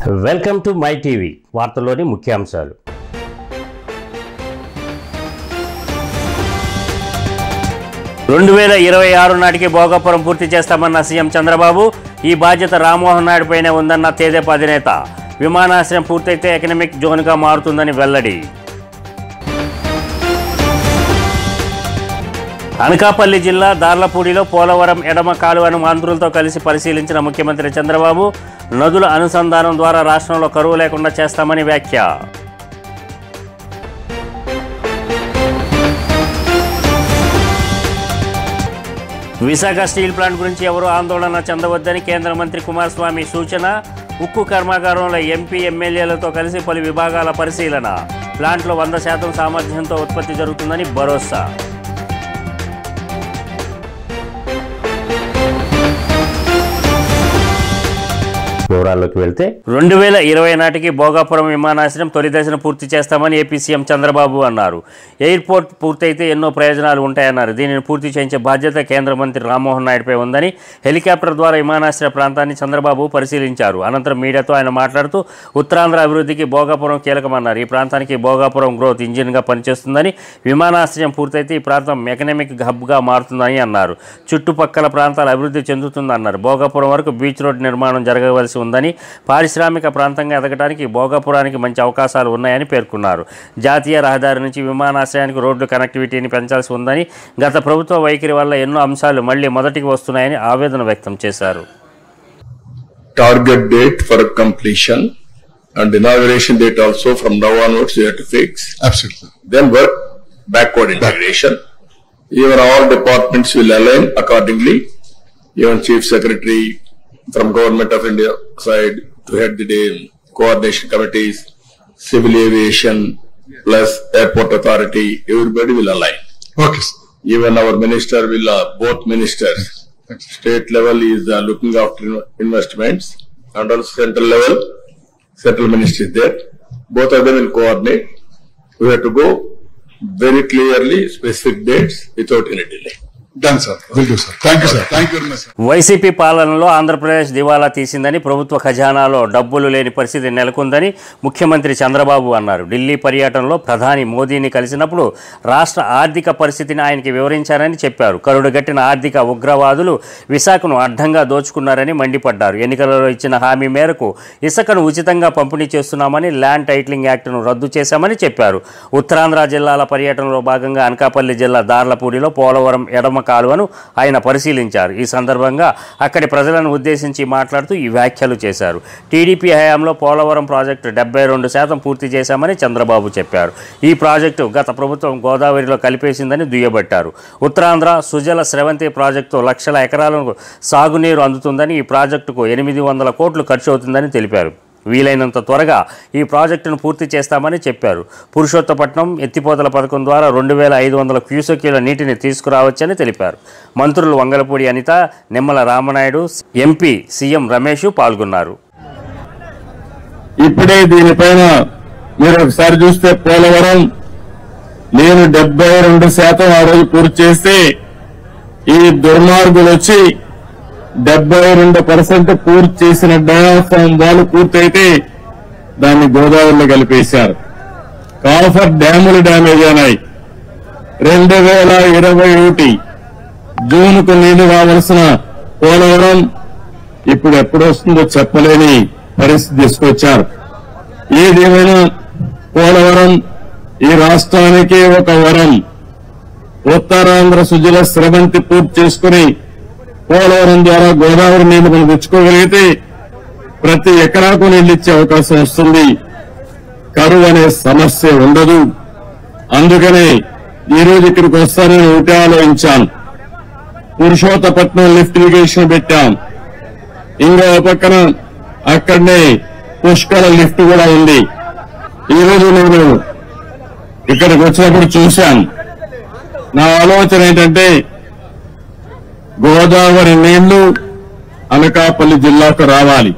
Welcome to my TV వార్తల్లోని ముఖ్యాంశాలు. రెండు 2026 నాటికి భోగాపురం పూర్తి చేస్తామన్న సీఎం చంద్రబాబు. ఈ బాధ్యత రామ్మోహన్ నాయుడుపైనే ఉందన్న తెదేపా అధినేత. విమానాశ్రయం పూర్తయితే ఎకనామిక్ జోన్గా మారుతుందని వెల్లడి. అనకాపల్లి జిల్లా దార్లపూడిలో పోలవరం ఎడమ కాలువను మంత్రులతో కలిసి పరిశీలించిన ముఖ్యమంత్రి చంద్రబాబు. నదుల అనుసంధానం ద్వారా రాష్ట్రంలో కరువు లేకుండా చేస్తామని వ్యాఖ్య. విశాఖ స్టీల్ ప్లాంట్ గురించి ఎవరూ ఆందోళన చెందవద్దని కేంద్ర మంత్రి కుమారస్వామి సూచన. ఉక్కు కర్మాగారంలో ఎంపీ ఎమ్మెల్యేలతో కలిసి పలు విభాగాల పరిశీలన. ప్లాంట్లో 100% సామర్థ్యంతో ఉత్పత్తి జరుగుతుందని భరోసా. వివరాల్లోకి వెళ్తే 2020 నాటికి భోగాపురం విమానాశ్రయం తొలి దశను పూర్తి చేస్తామని ఏపీ సీఎం చంద్రబాబు అన్నారు. ఎయిర్పోర్ట్ పూర్తయితే ఎన్నో ప్రయోజనాలు ఉంటాయన్నారు. దీనిని పూర్తి చేయించే బాధ్యత కేంద్ర మంత్రి రామ్మోహన్ నాయుడుపై ఉందని హెలికాప్టర్ ద్వారా విమానాశ్రయ ప్రాంతాన్ని చంద్రబాబు పరిశీలించారు. అనంతరం మీడియాతో ఆయన మాట్లాడుతూ ఉత్తరాంధ్ర అభివృద్ధికి భోగాపురం కీలకమన్నారు. ఈ ప్రాంతానికి భోగాపురం గ్రోత్ ఇంజిన్గా పనిచేస్తుందని, విమానాశ్రయం పూర్తయితే ఈ ప్రాంతం ఎకనామిక్ హబ్గా మారుతుందని అన్నారు. చుట్టుపక్కల ప్రాంతాలు అభివృద్ధి చెందుతుందన్నారు. భోగాపురం వరకు బీచ్ రోడ్ నిర్మాణం జరగవలసి ఉందని, పారిశ్రామిక ప్రాంతంగా ఎదగడానికి భోగాపురానికి మంచి అవకాశాలు ఉన్నాయని పేర్కొన్నారు. జాతీయ రహదారి నుంచి విమానాశ్రయానికి రోడ్డు కనెక్టివిటీని పెంచాల్సి ఉందని, గత ప్రభుత్వ వైఖరి వల్ల ఎన్నో అంశాలు మళ్లీ మొదటికి వస్తున్నాయని ఆవేదన వ్యక్తం చేశారు. Target date for completion and inauguration date also from now onwards you have to fix. Absolutely. Then work backward integration. Even all departments will align accordingly. Even Chief Secretary from Government of India side to head the day coordination committees, civil aviation plus airport authority, everybody will align. Okay. Even our minister will, both ministers, state level is looking after investments, and also central level, central ministry is there. Both of them will coordinate. We have to go very clearly specific dates without any delay. Done, sir. Will do, sir. Thank you, sir. Thank you very much, sir. YCP పాలనలో ఆంధ్రప్రదేశ్ దివాలా తీసిందని, ప్రభుత్వ ఖజానాలో డబ్బులు లేని పరిస్థితి నెలకొందని ముఖ్యమంత్రి చంద్రబాబు అన్నారు. ఢిల్లీ పర్యటనలో ప్రధాని మోదీని కలిసినప్పుడు రాష్ట్ర ఆర్థిక పరిస్థితిని ఆయనకి వివరించారని చెప్పారు. కరుడుగట్టిన ఆర్థిక ఉగ్రవాదులు విశాఖను అడ్డంగా దోచుకున్నారని మండిపడ్డారు. ఎన్నికలలో ఇచ్చిన హామీ మేరకు ఇసుకను ఉచితంగా పంపిణీ చేస్తున్నామని, ల్యాండ్ టైటిలింగ్ యాక్ట్ను రద్దు చేశామని చెప్పారు. ఉత్తరాంధ్ర జిల్లాల పర్యటనలో భాగంగా అనకాపల్లి జిల్లా దార్లపూడిలో పోలవరం ఎడమ కాలువను ఆయన పరిశీలించారు. ఈ సందర్భంగా అక్కడి ప్రజలను ఉద్దేశించి మాట్లాడుతూ ఈ వ్యాఖ్యలు చేశారు. టీడీపీ హయాంలో పోలవరం ప్రాజెక్టు 72% పూర్తి చేశామని చంద్రబాబు చెప్పారు. ఈ ప్రాజెక్టు గత ప్రభుత్వం గోదావరిలో కలిపేసిందని దుయ్యబట్టారు. ఉత్తరాంధ్ర సుజల స్రవంతి ప్రాజెక్టు లక్షల ఎకరాలకు సాగునీరు అందుతుందని, ఈ ప్రాజెక్టుకు 800 కోట్లు ఖర్చు అవుతుందని తెలిపారు. వీలైనంత త్వరగా ఈ ప్రాజెక్టును పూర్తి చేస్తామని చెప్పారు. పురుషోత్తపట్నం ఎత్తిపోతల పథకం ద్వారా 2500 క్యూసెక్కుల నీటిని తీసుకురావచ్చని తెలిపారు. మంత్రులు వంగలపూడి అనిత, నిమ్మల రామనాయుడు, ఎంపీ సీఎం రమేష్ పాల్గొన్నారు. ఇప్పుడే దీనిపైన మీరు ఒకసారి చూస్తే పోలవరం నేను 72% ఆ రోజు పూర్తి చేస్తే ఈ దుర్మార్గులు వచ్చి 72% పూర్తి చేసిన డయాఫ్రామ్ వాళ్ళు పూర్తయితే దాన్ని గోదావరిలో కలిపేశారు. కాఫర్ డ్యాములు డ్యామేజ్ అయినాయి. 2021 జూన్కు నీళ్లు రావాల్సిన పోలవరం ఇప్పుడు ఎప్పుడు వస్తుందో చెప్పలేని పరిస్థితి తీసుకొచ్చారు. ఏదేమైనా పోలవరం ఈ రాష్ట్రానికి ఒక వరం. ఉత్తరాంధ్ర సుజల స్రవంతి పూర్తి చేసుకుని పోలవరం ద్వారా గోదావరి నీళ్లు మనం తెచ్చుకోగలిగితే ప్రతి ఎకరాకు నీళ్లు ఇచ్చే అవకాశం వస్తుంది. కరువు అనే సమస్య ఉండదు. అందుకనే ఈ రోజు ఇక్కడికి వస్తానని ఒకటే ఆలోచించాను. పురుషోత్తపట్నం లిఫ్ట్ ఇరిగేషన్ పెట్టాం. ఇంకో పక్కన అక్కడనే పుష్కర లిఫ్ట్ కూడా ఉంది. ఈ రోజు నేను ఇక్కడికి వచ్చినప్పుడు చూశాను. నా ఆలోచన ఏంటంటే గోదావరి నీళ్లు అనకాపల్లి జిల్లాకు రావాలి.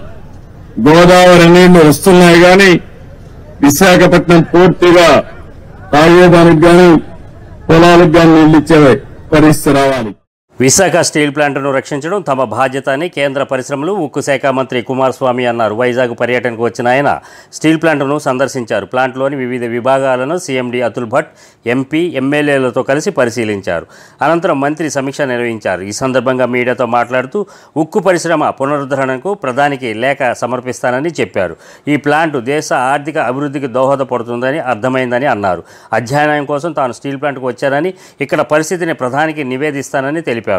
గోదావరి నీళ్లు వస్తున్నాయి కానీ విశాఖపట్నం పూర్తిగా తాగేదానికి కానీ పొలాలకు కానీ నీళ్లు ఇచ్చే పరిస్థితి రావాలి. విశాఖ స్టీల్ ప్లాంట్ను రక్షించడం తమ బాధ్యత అని కేంద్ర పరిశ్రమలు ఉక్కు శాఖ మంత్రి కుమారస్వామి అన్నారు. వైజాగ్ పర్యటనకు వచ్చిన ఆయన స్టీల్ ప్లాంట్ను సందర్శించారు. ప్లాంట్లోని వివిధ విభాగాలను సీఎండీ అతుల్ భట్, ఎంపీ, ఎమ్మెల్యేలతో కలిసి పరిశీలించారు. అనంతరం మంత్రి సమీక్ష నిర్వహించారు. ఈ సందర్భంగా మీడియాతో మాట్లాడుతూ ఉక్కు పరిశ్రమ పునరుద్ధరణకు ప్రధానికి లేఖ సమర్పిస్తానని చెప్పారు. ఈ ప్లాంట్ దేశ ఆర్థిక అభివృద్ధికి దోహదపడుతుందని అర్థమైందని అన్నారు. అధ్యయనం కోసం తాను స్టీల్ ప్లాంట్కు వచ్చానని, ఇక్కడ పరిస్థితిని ప్రధానికి నివేదిస్తానని తెలిపారు.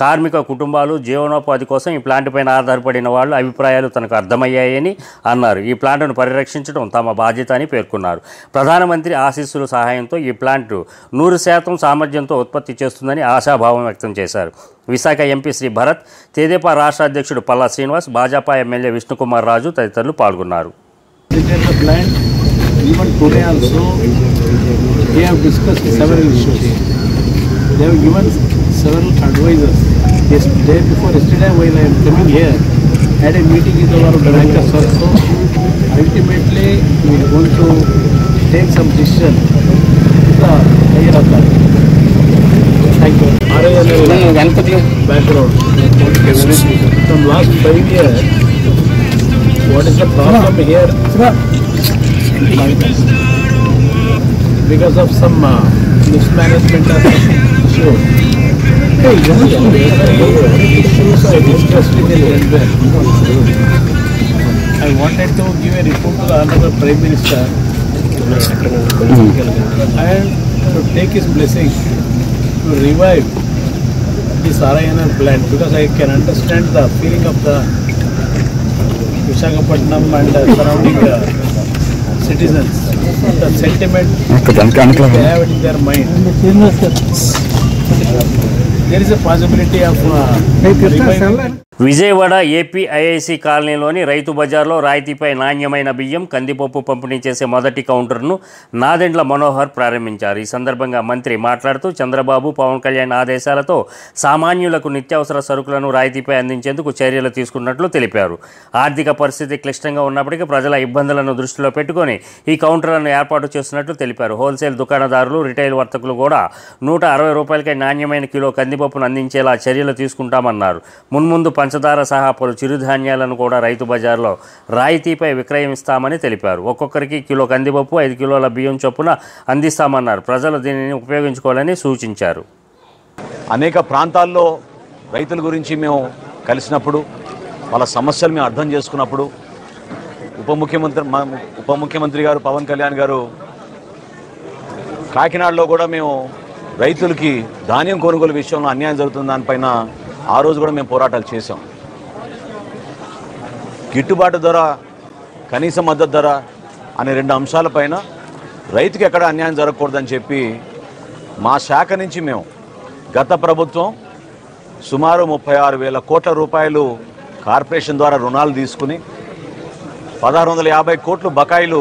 కార్మిక కుటుంబాలు జీవనోపాధి కోసం ఈ ప్లాంట్ పైన ఆధారపడిన వాళ్ళ అభిప్రాయాలు తనకు అర్థమయ్యాయని అన్నారు. ఈ ప్లాంట్ను పరిరక్షించడం తమ బాధ్యత అని పేర్కొన్నారు. ప్రధానమంత్రి ఆశీస్సుల సహాయంతో ఈ ప్లాంట్ 100% సామర్థ్యంతో ఉత్పత్తి చేస్తుందని ఆశాభావం వ్యక్తం చేశారు. విశాఖ ఎంపీ శ్రీ భరత్, తెదేపా రాష్ట్ర అధ్యక్షుడు పల్లా శ్రీనివాస్, భాజపా ఎమ్మెల్యే విష్ణుకుమార్ రాజు తదితరులు పాల్గొన్నారు. Several advisors. Yesterday while I am coming here, had a meeting with our bankers also. Ultimately, we are going to take some decision with the higher authority. Thank you. Background. From last 5 years, what is the problem here? Because of some mismanagement of issue. Issues I discussed with the London. I wanted to give a report to the Honorable Prime Minister and to take his blessing to revive this RINL plant, because I can understand the feeling of the Visakhapatnam and the surrounding citizens, the sentiment they have it in their mind. There is a possibility of reviving. Vijayawada APIIC కాలనీలోని రైతు బజార్లో రాయితీపై నాణ్యమైన బియ్యం, కందిపప్పు పంపిణీ చేసే మొదటి కౌంటర్ను నాదెండ్ల మనోహర్ ప్రారంభించారు. ఈ సందర్భంగా మంత్రి మాట్లాడుతూ చంద్రబాబు, పవన్ కళ్యాణ్ ఆదేశాలతో సామాన్యులకు నిత్యావసర సరుకులను రాయితీపై అందించేందుకు చర్యలు తీసుకున్నట్లు తెలిపారు. ఆర్థిక పరిస్థితి క్లిష్టంగా ఉన్నప్పటికీ ప్రజల ఇబ్బందులను దృష్టిలో పెట్టుకొని ఈ కౌంటర్లను ఏర్పాటు చేస్తున్నట్లు తెలిపారు. హోల్సేల్ దుకాణదారులు, రిటైల్ వర్తకులు కూడా 160 రూపాయలకే నాణ్యమైన కిలో కందిపప్పును అందించేలా చర్యలు తీసుకుంటామన్నారు. మున్ముందు పంచదార సహా పలు చిరుధాన్యాలను కూడా రైతు బజార్లో రాయితీపై విక్రయిస్తామని తెలిపారు. ఒక్కొక్కరికి కిలో కందిపప్పు, 5 కిలోల బియ్యం చొప్పున అందిస్తామన్నారు. ప్రజలు దీనిని ఉపయోగించుకోవాలని సూచించారు. అనేక ప్రాంతాల్లో రైతుల గురించి మేము కలిసినప్పుడు, వాళ్ళ సమస్యలు మేము అర్థం చేసుకున్నప్పుడు ఉప ముఖ్యమంత్రి గారు పవన్ కళ్యాణ్ గారు కాకినాడలో కూడా మేము రైతులకి ధాన్యం కొనుగోలు విషయంలో అన్యాయం జరుగుతున్న దానిపైన ఆ రోజు కూడా మేము పోరాటాలు చేసాం. గిట్టుబాటు ధర, కనీస మద్దతు ధర అనే 2 అంశాలపైన రైతుకి ఎక్కడ అన్యాయం జరగకూడదని చెప్పి మా శాఖ నుంచి మేము గత ప్రభుత్వం సుమారు 36,000 కోట్ల రూపాయలు కార్పొరేషన్ ద్వారా రుణాలు తీసుకుని 1,650 కోట్లు బకాయిలు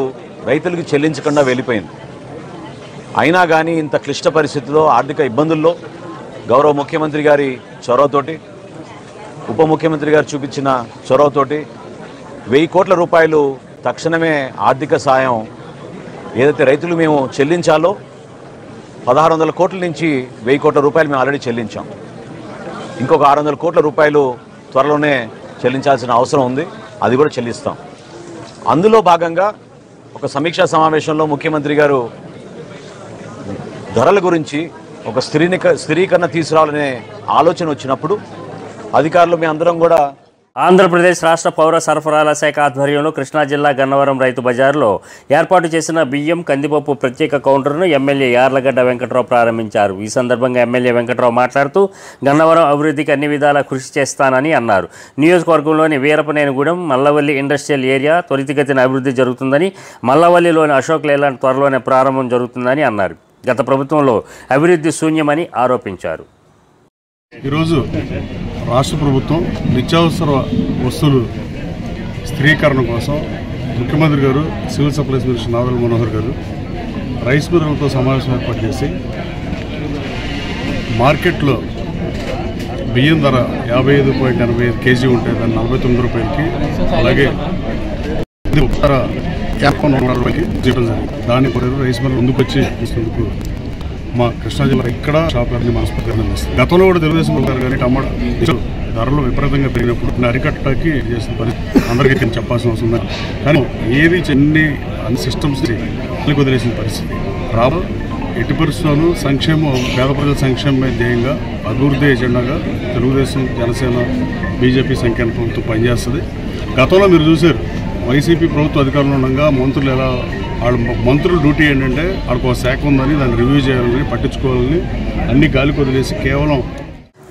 రైతులకు చెల్లించకుండా వెళ్ళిపోయింది. అయినా కానీ ఇంత క్లిష్ట పరిస్థితుల్లో, ఆర్థిక ఇబ్బందుల్లో గౌరవ ముఖ్యమంత్రి గారి చొరవతోటి, ఉప ముఖ్యమంత్రి గారు చూపించిన చొరవతోటి 1000 కోట్ల రూపాయలు తక్షణమే ఆర్థిక సాయం ఏదైతే రైతులు మేము చెల్లించాలో 1,600 కోట్ల నుంచి 1000 కోట్ల రూపాయలు మేము ఆల్రెడీ చెల్లించాం. ఇంకొక 600 కోట్ల రూపాయలు త్వరలోనే చెల్లించాల్సిన అవసరం ఉంది. అది కూడా చెల్లిస్తాం. అందులో భాగంగా ఒక సమీక్షా సమావేశంలో ముఖ్యమంత్రి గారు ధరల గురించి ఒక స్థిరీకరణ తీసుకురావాలనే ఆలోచన వచ్చినప్పుడు అధికారులు మీ అందరం కూడా ఆంధ్రప్రదేశ్ రాష్ట్ర పౌర సరఫరాల శాఖ ఆధ్వర్యంలో కృష్ణా జిల్లా గన్నవరం రైతు బజార్లో ఏర్పాటు చేసిన బియ్యం, కందిపప్పు ప్రత్యేక కౌంటర్ను ఎమ్మెల్యే యార్లగడ్డ వెంకట్రావు ప్రారంభించారు. ఈ సందర్భంగా ఎమ్మెల్యే వెంకట్రావు మాట్లాడుతూ గన్నవరం అభివృద్ధికి అన్ని విధాలా కృషి చేస్తానని అన్నారు. నియోజకవర్గంలోని వీరపనేనిగూడెం, మల్లవల్లి ఇండస్ట్రియల్ ఏరియా త్వరితగతిన అభివృద్ధి జరుగుతుందని, మల్లవల్లిలోని అశోక్ లేలాండ్ త్వరలోనే ప్రారంభం జరుగుతుందని అన్నారు. గత ప్రభుత్వంలో అభివృద్ధి శూన్యమని ఆరోపించారు. ఈరోజు రాష్ట్ర ప్రభుత్వం నిత్యావసర వస్తువులు స్థిరీకరణ కోసం ముఖ్యమంత్రి గారు, civil supplies minister Nadendla Manohar గారు రైస్ మిల్లర్లతో సమావేశం ఏర్పాటు చేసి మార్కెట్లో బియ్యం ధర 55.85 కేజీ ఉంటే దాన్ని 49 రూపాయలకి, అలాగే ధర 50 రూపాయలకి చేయడం జరిగింది. దాన్ని కూడా రైస్ మిల్లర్ ముందుకు వచ్చి తీసుకుందుకు మా కృష్ణా జిల్లా ఇక్కడ షాపులన్నీ మనస్ఫూర్తిగా అందిస్తుంది. గతంలో కూడా తెలుగుదేశం ప్రభుత్వం కానీ టమాటా ధరలు విపరీతంగా పెరిగినప్పుడు అరికట్టడానికి చేసిన పరిస్థితి అందరికీ చెప్పాల్సిన అవసరం ఉంది. కానీ ఏది అన్ని సిస్టమ్స్ వదిలేసిన పరిస్థితి రాబో ఎట్టి పరిస్థితుల్లోనూ సంక్షేమం పేద ప్రజల సంక్షేమమే ధ్యేయంగా అభివృద్ధి ఎజెండాగా తెలుగుదేశం జనసేన బీజేపీ సంఖ్యాన ప్రభుత్వం పనిచేస్తుంది. గతంలో మీరు చూశారు వైసీపీ ప్రభుత్వం అధికారంలో ఉండగా మంత్రులు ఎలా మంత్రుల డ్యూటీ ఏంటంటే వాళ్ళకు ఒక శాఖ ఉందని దాన్ని రివ్యూ చేయాలని పట్టించుకోవాలని అన్ని గాలికి వదిలేసి కేవలం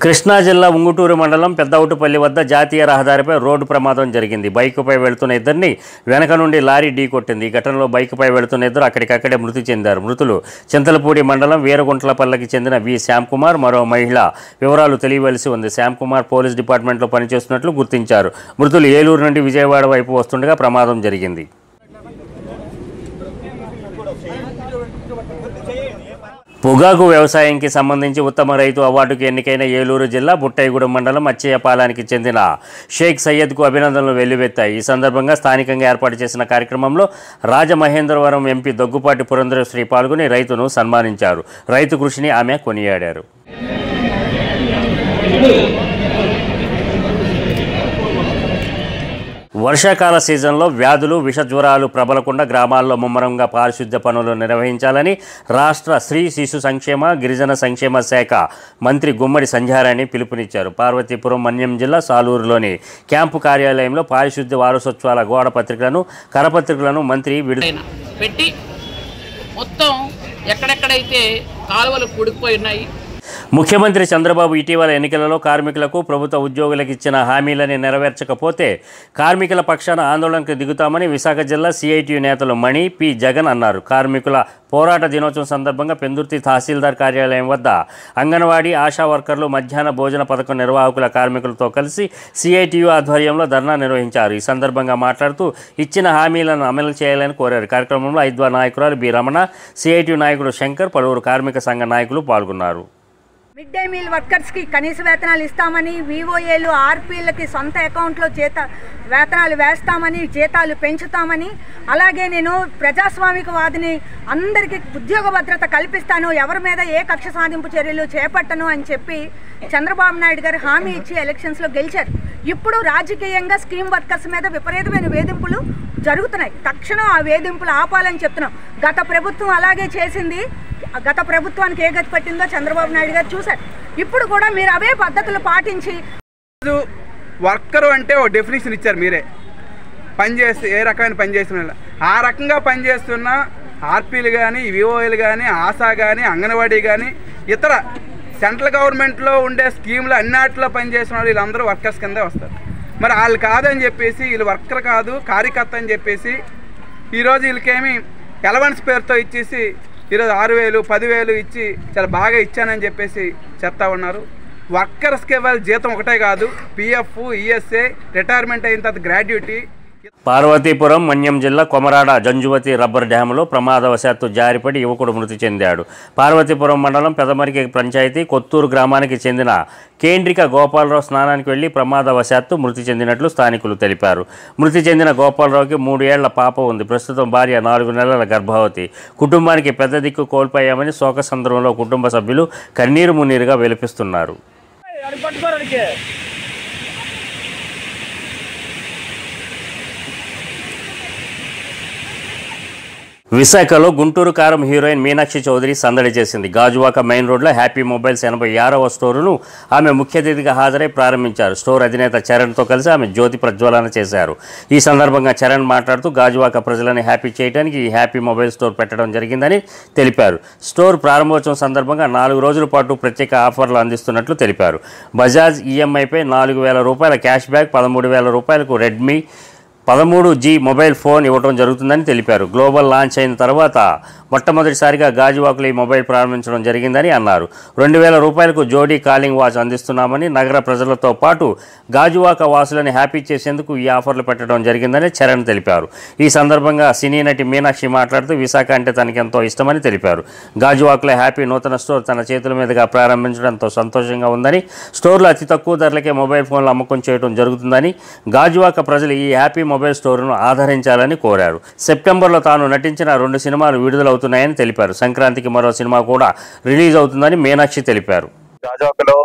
కృష్ణా జిల్లా ఉంగుటూరు మండలం పెద్దౌటుపల్లి వద్ద జాతీయ రహదారిపై రోడ్డు ప్రమాదం జరిగింది. బైకుపై వెళుతున్న ఇద్దరిని వెనక నుండి లారీ ఢీకొట్టింది. ఈ ఘటనలో బైకుపై వెళుతున్న ఇద్దరు అక్కడికక్కడే మృతి చెందారు. మృతులు చింతలపూడి మండలం వీరగుంట్లపల్లికి చెందిన వి శ్యామ్కుమార్, మరో మహిళ. వివరాలు తెలియవలసి ఉంది. శ్యామ్కుమార్ పోలీస్ డిపార్ట్మెంట్లో పనిచేస్తున్నట్లు గుర్తించారు. మృతులు ఏలూరు నుండి విజయవాడ వైపు వస్తుండగా ప్రమాదం జరిగింది. పొగాకు వ్యవసాయానికి సంబంధించి ఉత్తమ రైతు అవార్డుకు ఎన్నికైన ఏలూరు జిల్లా బుట్టయ్యగూడెం మండలం అచ్చయ్యపాలెంకి చెందిన షేక్ సయ్యద్కు అభినందనలు వెల్లువెత్తాయి. ఈ సందర్భంగా స్థానికంగా ఏర్పాటు చేసిన కార్యక్రమంలో రాజమహేంద్రవరం ఎంపీ దగ్గుపాటి పురంధరేశ్వరి పాల్గొని రైతును సన్మానించారు. రైతు కృషిని ఆమె కొనియాడారు. వర్షాకాల సీజన్లో వ్యాధులు విషజ్వరాలు ప్రబలకుండా గ్రామాల్లో ముమ్మరంగా పారిశుద్ధ్య పనులు నిర్వహించాలని రాష్ట్ర స్త్రీ శిశు సంక్షేమ గిరిజన సంక్షేమ శాఖ మంత్రి గుమ్మడి సంధ్యారాణి పిలుపునిచ్చారు. పార్వతీపురం మన్యం జిల్లా సాలూరులోని క్యాంపు కార్యాలయంలో పారిశుద్ధ్య వారసత్వాల గోడ పత్రికలను కరపత్రికలను మంత్రి పెట్టి మొత్తం ఎక్కడెక్కడైతే కాలువలు కూడుకుపోయి ఉన్నాయి. ముఖ్యమంత్రి చంద్రబాబు ఇటీవల ఎన్నికలలో కార్మికులకు ప్రభుత్వ ఉద్యోగులకు ఇచ్చిన హామీలని నెరవేర్చకపోతే కార్మికుల పక్షాన ఆందోళనకు దిగుతామని విశాఖ జిల్లా సిఐటియు నేతలు మణి పి జగన్ అన్నారు. కార్మికుల పోరాట దినోత్సవం సందర్భంగా పెందుర్తి తహసీల్దార్ కార్యాలయం వద్ద అంగన్వాడీ ఆశా వర్కర్లు మధ్యాహ్న భోజన పథకం నిర్వాహకుల కార్మికులతో కలిసి సిఐటియు ఆధ్వర్యంలో ధర్నా నిర్వహించారు. ఈ సందర్భంగా మాట్లాడుతూ ఇచ్చిన హామీలను అమలు చేయాలని కోరారు. కార్యక్రమంలో ఐద్వా నాయకురాలు బి రమణ, సిఐటియు నాయకుడు శంకర్, పలువురు కార్మిక సంఘ నాయకులు పాల్గొన్నారు. మిడ్ డే మీల్ వర్కర్స్కి కనీస వేతనాలు ఇస్తామని, విఓఏలు ఆర్పీలకి సొంత అకౌంట్లో వేతనాలు వేస్తామని, జీతాలు పెంచుతామని, అలాగే నేను ప్రజాస్వామికవాదిని, అందరికీ ఉద్యోగ భద్రత కల్పిస్తాను, ఎవరి మీద ఏ కక్ష సాధింపు చర్యలు చేపట్టను అని చెప్పి చంద్రబాబు నాయుడు గారు హామీ ఇచ్చి ఎలక్షన్స్లో గెలిచారు. ఇప్పుడు రాజకీయంగా స్కీమ్ వర్కర్స్ మీద విపరీతమైన వేధింపులు జరుగుతున్నాయి. తక్షణం ఆ వేధింపులు ఆపాలని చెప్తున్నాం. గత ప్రభుత్వం అలాగే చేసింది. గత ప్రభుత్వానికి ఏ గతి పట్టిందో చంద్రబాబు నాయుడు గారు చూశారు. ఇప్పుడు కూడా మీరు అవే పద్ధతులు పాటించి వర్కరు అంటే ఓ డెఫినేషన్ ఇచ్చారు. మీరే పనిచేస్తే ఏ రకమైన పని చేస్తున్న ఆ రకంగా పనిచేస్తున్న ఆర్పీలు కానీ, విఓఏలు కానీ, ఆశా కానీ, అంగన్వాడీ కానీ, ఇతర సెంట్రల్ గవర్నమెంట్లో ఉండే స్కీములు అన్నిటిలో పనిచేసిన వాళ్ళు వీళ్ళందరూ వర్కర్స్ కిందే వస్తారు. మరి వాళ్ళు కాదని చెప్పేసి వీళ్ళు వర్కర్ కాదు కార్యకర్త అని చెప్పేసి ఈరోజు వీళ్ళకేమి ఎలవెన్స్ పేరుతో ఇచ్చేసి ఈరోజు 6,000, 10,000 ఇచ్చి చాలా బాగా ఇచ్చానని చెప్పేసి చెప్తా ఉన్నారు. వర్కర్స్కి వాళ్ళ జీతం ఒకటే కాదు, పిఎఫ్, ఈఎస్ఏ, రిటైర్మెంట్ అయిన తర్వాత గ్రాడ్యుటీ. పార్వతీపురం మన్యం జిల్లా కొమరాడ జంజువతి రబ్బర్ డ్యాంలో ప్రమాదవశాత్తు జారిపడి యువకుడు మృతి చెందాడు. పార్వతీపురం మండలం పెదమరికి పంచాయతీ కొత్తూరు గ్రామానికి చెందిన కేంద్రిక గోపాలరావు స్నానానికి వెళ్లి ప్రమాదవశాత్తు మృతి చెందినట్లు స్థానికులు తెలిపారు. మృతి చెందిన గోపాలరావుకి 3 ఏళ్ల పాప ఉంది. ప్రస్తుతం భార్య 4 నెలల గర్భవతి. కుటుంబానికి పెద్ద దిక్కు కోల్పోయామని శోకసంద్రంలో కుటుంబ సభ్యులు కన్నీరు మున్నీరుగా వెలిపిస్తున్నారు. విశాఖలో గుంటూరు కారం హీరోయిన్ మీనాక్షి చౌదరి సందడి చేసింది. గాజువాక మెయిన్ రోడ్లో హ్యాపీ మొబైల్స్ 86వ స్టోరును ఆమె ముఖ్య అతిథిగా హాజరై ప్రారంభించారు. స్టోర్ అధినేత చరణ్తో కలిసి ఆమె జ్యోతి ప్రజ్వలన చేశారు. ఈ సందర్భంగా చరణ్ మాట్లాడుతూ గాజువాక ప్రజలని హ్యాపీ చేయడానికి ఈ హ్యాపీ మొబైల్ స్టోర్ పెట్టడం జరిగిందని తెలిపారు. స్టోర్ ప్రారంభోత్సవం సందర్భంగా 4 రోజుల పాటు ప్రత్యేక ఆఫర్లు అందిస్తున్నట్లు తెలిపారు. బజాజ్ ఈఎంఐపై 4,000 రూపాయల క్యాష్ బ్యాక్, 13,000 రూపాయలకు రెడ్మీ 13G మొబైల్ ఫోన్ ఇవ్వడం జరుగుతుందని తెలిపారు. గ్లోబల్ లాంచ్ అయిన తర్వాత మొట్టమొదటిసారిగా గాజువాకలో ఈ మొబైల్ ప్రారంభించడం జరిగిందని అన్నారు. 2,000 రూపాయలకు జోడీ కాలింగ్ వాచ్ అందిస్తున్నామని, నగర ప్రజలతో పాటు గాజువాక వాసులని హ్యాపీ చేసేందుకు ఈ ఆఫర్లు పెట్టడం జరిగిందని చరణ్ తెలిపారు. ఈ సందర్భంగా సినీ నటి మీనాక్షి మాట్లాడుతూ విశాఖ అంటే తనకెంతో ఇష్టమని తెలిపారు. గాజువాకలో హ్యాపీ నూతన స్టోర్ తన చేతుల మీదుగా ప్రారంభించడంతో సంతోషంగా ఉందని, స్టోర్లో అతి తక్కువ ధరలకే మొబైల్ ఫోన్లు అమ్మకం చేయడం జరుగుతుందని, గాజువాక ప్రజలు ఈ హ్యాపీ మొబైల్ స్టోర్ను ఆదరించాలని కోరారు. సెప్టెంబర్లో తాను నటించిన 2 సినిమాలు విడుదలవుతున్నాయని తెలిపారు. సంక్రాంతికి మరో సినిమా కూడా రిలీజ్ అవుతుందని మీనాక్షి తెలిపారు. గాజువాకలో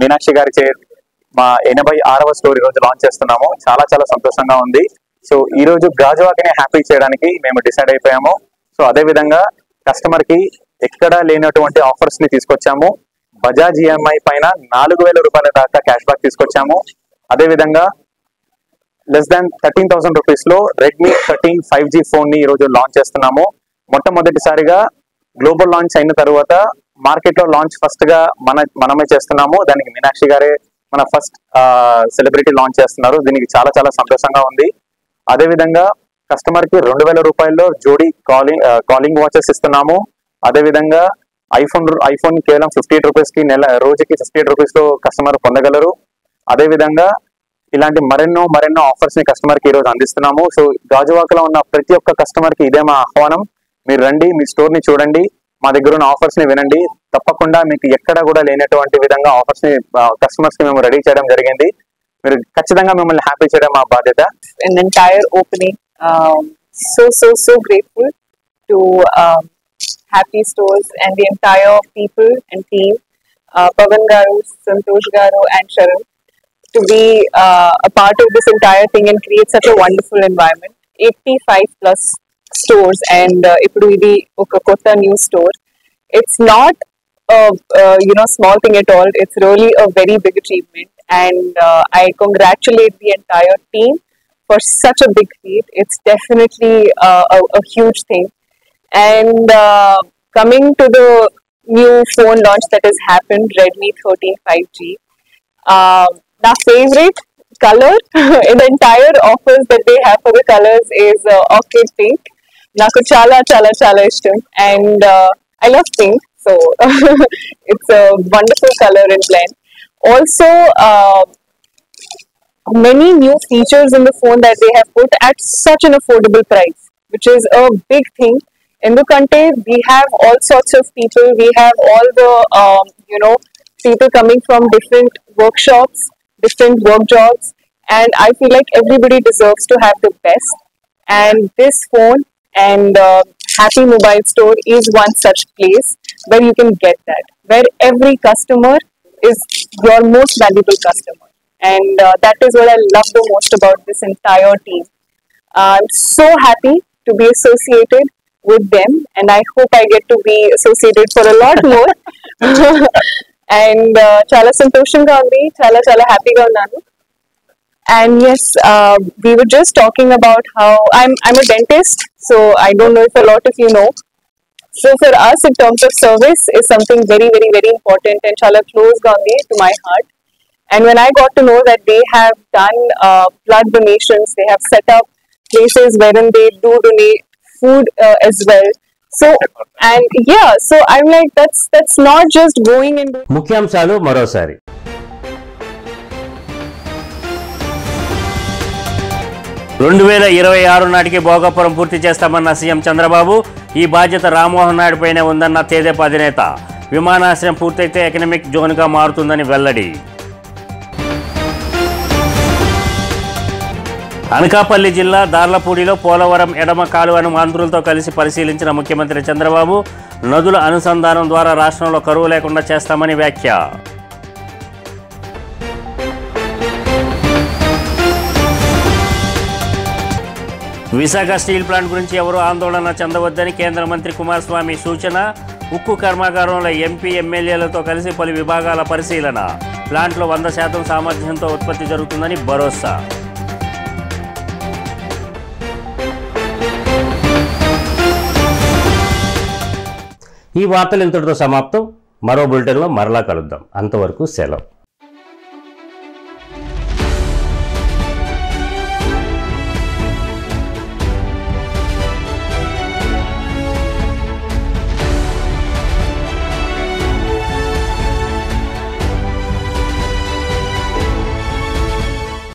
మీనాక్షి గారి మా 86వ స్టోర్ ఈ రోజు లాంచ్ చేస్తున్నాము. చాలా చాలా సంతోషంగా ఉంది. సో ఈ రోజు గాజువాకని హ్యాపీ చేయడానికి మేము డిసైడ్ అయిపోయాము. సో అదే విధంగా కస్టమర్ కి ఎక్కడా లేనటువంటి ఆఫర్స్ ని తీసుకొచ్చాము. బజాజ్ ఈఎంఐ పైన 4,000 రూపాయల దాకా క్యాష్ బ్యాక్ తీసుకొచ్చాము. అదే విధంగా లెస్ దాన్ 13,000 రూపీస్ లో రెడ్మీ 13 5G ఫోన్ ని ఈ రోజు లాంచ్ చేస్తున్నాము. మొట్టమొదటిసారిగా గ్లోబల్ లాంచ్ అయిన తర్వాత మార్కెట్ లో లాంచ్ ఫస్ట్ గా మనమే చేస్తున్నాము. దానికి మీనాక్షి గారే మన ఫస్ట్ సెలబ్రిటీ లాంచ్ చేస్తున్నారు. దీనికి చాలా చాలా సంతోషంగా ఉంది. అదే విధంగా కస్టమర్ కి 2,000 రూపాయల్లో జోడీ కాలింగ్ వాచెస్ ఇస్తున్నాము. అదే విధంగా ఐఫోన్ కేవలం 58 రూపీస్ కి రోజుకి 58 రూపీస్ లో కస్టమర్ పొందగలరు. అదే విధంగా ఇలాంటి మరెన్నో ఆఫర్స్ ని కస్టమర్ కి ఈ రోజు అందిస్తున్నాము. సో గాజువాకలో ఉన్న ప్రతి ఒక్క కస్టమర్ కి ఇదే మా ఆహ్వానం. మీరు రండి, మీ స్టోర్ ని చూడండి, మా దగ్గర ఉన్న ఆఫర్స్ ని వినండి. తప్పకుండా మీకు ఎక్కడ కూడా లేనటువంటి విధంగా ఆఫర్స్ ని కస్టమర్స్ కి మేము రెడీ చేయడం జరిగింది. మీరు ఖచ్చితంగా మిమ్మల్ని హ్యాపీ చేయడం మా బాధ్యత. An entire opening, so grateful to Happy Stores and the entire people and team, Pavan Garu, Santosh Garu and Sharan, to be a part of this entire thing and create such a wonderful environment. 85 plus stores and ippudu idi oka kotta new store. It's not a small thing at all. It's really a very big achievement, and I congratulate the entire team for such a big feat. It's definitely a huge thing. And coming to the new phone launch that has happened, Redmi 13 5G, my favorite color in the entire offers that they have for the colors is orchid pink. Naku chala ishtam, and I love pink, so it's a wonderful color and blend. Also, many new features in the phone that they have put at such an affordable price, which is a big thing. Endukante we have all sorts of people. We have all the people coming from different workshops, different work jobs, and I feel like everybody deserves to have the best. And this phone and Happy Mobile Store is one such place where you can get that, where every customer is your most valuable customer, and that is what I love the most about this entire team. I'm so happy to be associated with them, and I hope I get to be associated for a lot more. And chala santoshanga undi, chala happyga unnanu. And yes, we were just talking about how I'm a dentist, so I don't know if a lot of you know. So for us, in terms of service, is something very, very, very important and chala close ga undi to my heart. And when I got to know that they have done blood donations, they have set up places wherein they do donate food as well. So and yeah, so I'm like, that's not just going and doing. ముఖ్యాంశాలు మరోసారి. రెండు 2026 నాటికి భోగాపురం పూర్తి చేస్తామన్న CM Chandrababu. ఈ బాధ్యత రామ్మోహన్ నాయుడు పైనే ఉందన్న తెదేపా అధినేత. విమానాశ్రయం పూర్తయితే ఎకనామిక్ జోన్గా మారుతుందని వెల్లడి. అనకాపల్లి జిల్లా దార్లపూడిలో పోలవరం ఎడమ కాలువను మంత్రులతో కలిసి పరిశీలించిన ముఖ్యమంత్రి చంద్రబాబు. నదుల అనుసంధానం ద్వారా రాష్ట్రంలో కరువు లేకుండా చేస్తామని వ్యాఖ్య. విశాఖ స్టీల్ ప్లాంట్ గురించి ఎవరూ ఆందోళన చెందవద్దని కేంద్ర మంత్రి కుమారస్వామి సూచన. ఉక్కు కర్మాగారంలో ఎంపీ ఎమ్మెల్యేలతో కలిసి పలు విభాగాల పరిశీలన. ప్లాంట్లో 100% సామర్థ్యంతో ఉత్పత్తి జరుగుతుందని భరోసా. ఈ వార్తలు ఇంతటితో సమాప్తం. మరో బులెటిన్లో మరలా కలుద్దాం. అంతవరకు సెలవు.